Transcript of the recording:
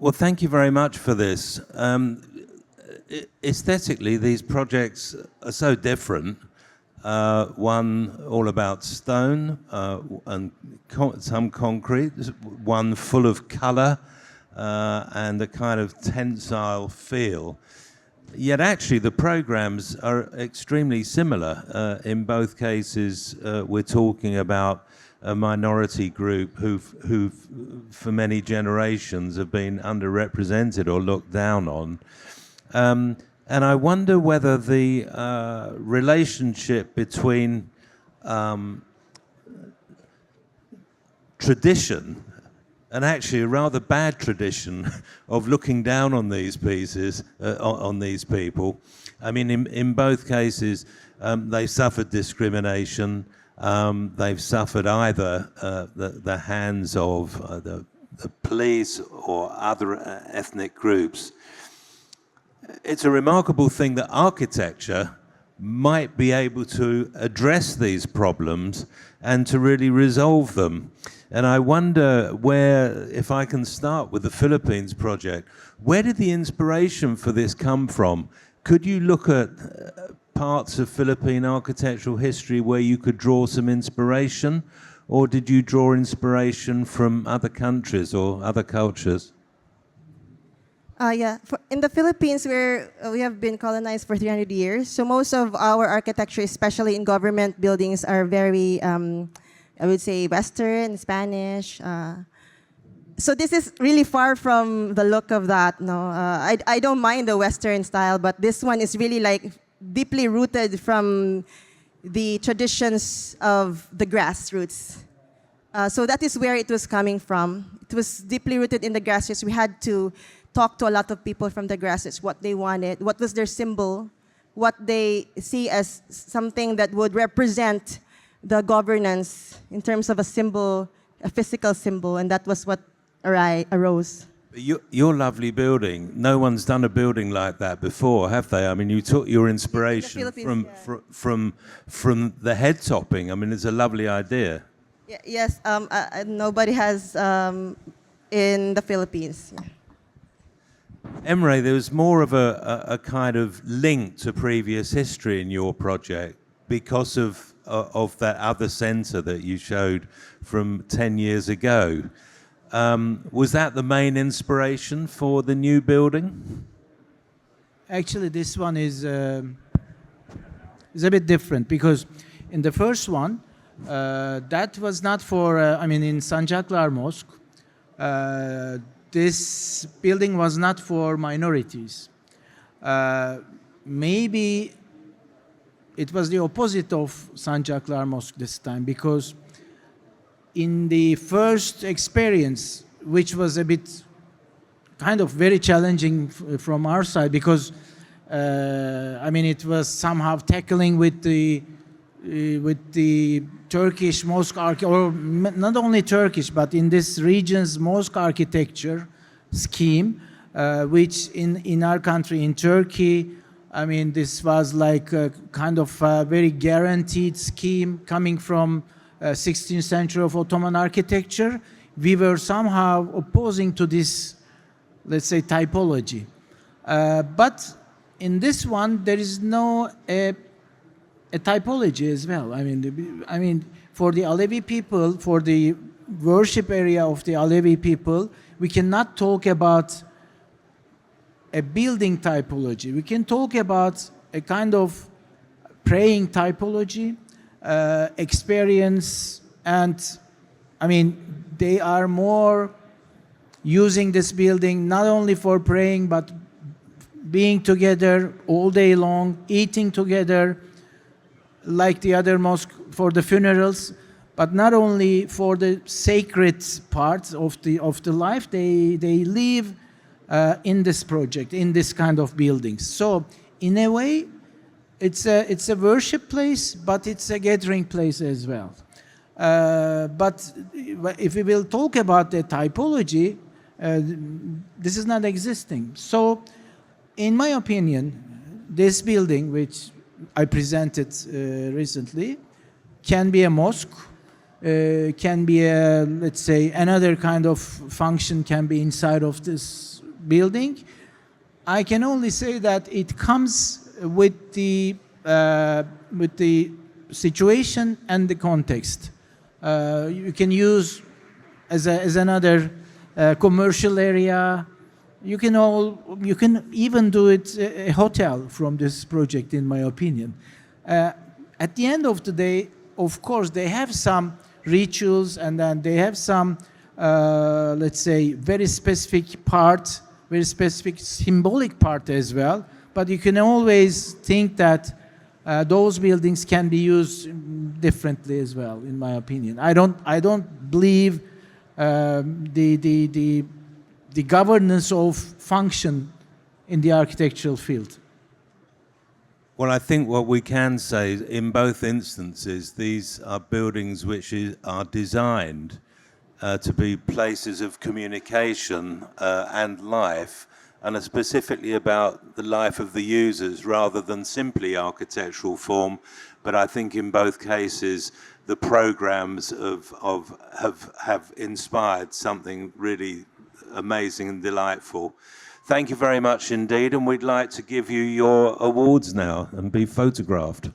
Well, thank you very much for this. Aesthetically, these projects are so different. One all about stone and some concrete, one full of colour and a kind of tensile feel. Yet actually the programs are extremely similar. In both cases, we're talking about a minority group who've for many generations have been underrepresented or looked down on. And I wonder whether the relationship between tradition and actually a rather bad tradition of looking down on these pieces, on these people. I mean, in both cases, they suffered discrimination. They've suffered either the hands of the police or other ethnic groups. It's a remarkable thing that architecture might be able to address these problems and to really resolve them. And I wonder where, if I can start with the Philippines project, where did the inspiration for this come from? Could you look at parts of Philippine architectural history where you could draw some inspiration? Or did you draw inspiration from other countries or other cultures? In the Philippines, we have been colonized for 300 years. So most of our architecture, especially in government buildings, are very, I would say, Western, Spanish. So this is really far from the look of that. No, I don't mind the Western style, but this one is really like deeply rooted from the traditions of the grassroots. So that is where it was coming from. It was deeply rooted in the grassroots. We had to talk to a lot of people from the grassroots, what they wanted, what was their symbol, what they see as something that would represent the governance in terms of a symbol, a physical symbol, and that was what arose. Your lovely building, no one's done a building like that before, have they? I mean, you took your inspiration from the head topping. I mean, it's a lovely idea. Yes, nobody has in the Philippines. Yeah. Emre, there was more of a kind of link to previous history in your project because of that other centre that you showed from 10 years ago. Was that the main inspiration for the new building? Actually, this one is a bit different because in the first one, that was not for, I mean, in Sancaklar Mosque, this building was not for minorities. Maybe it was the opposite of Sancaklar Mosque this time because in the first experience, which was a bit kind of very challenging from our side because, I mean, it was somehow tackling with the Turkish mosque or not only Turkish, but in this region's mosque architecture scheme, which in our country, in Turkey, I mean, this was like a kind of a very guaranteed scheme coming from 16th century of Ottoman architecture. We were somehow opposing to this, let's say, typology. But in this one, there is no a typology as well. I mean, for the Alevi people, for the worship area of the Alevi people, we cannot talk about a building typology. We can talk about a kind of praying typology, experience, and I mean, they are more using this building not only for praying, but being together all day long, eating together, like the other mosque for the funerals, but not only for the sacred parts of the life. They live in this project, in this kind of buildings. So in a way, it's a worship place, but it's a gathering place as well. But if we will talk about the typology, this is not existing. So in my opinion, this building, which I presented recently, can be a mosque, can be a, let's say, another kind of function can be inside of this building. I can only say that it comes with the situation and the context. You can use as another commercial area. You can even do it a hotel from this project, in my opinion. At the end of the day, of course, they have some rituals, and then they have some, let's say, very specific part, very specific symbolic part as well. But you can always think that those buildings can be used differently as well, in my opinion. I don't believe the governance of function in the architectural field. Well, I think what we can say in both instances, these are buildings which are designed to be places of communication and life, and are specifically about the life of the users rather than simply architectural form. But I think in both cases, the programs have inspired something really amazing and delightful. Thank you very much indeed, and we'd like to give you your awards now and be photographed.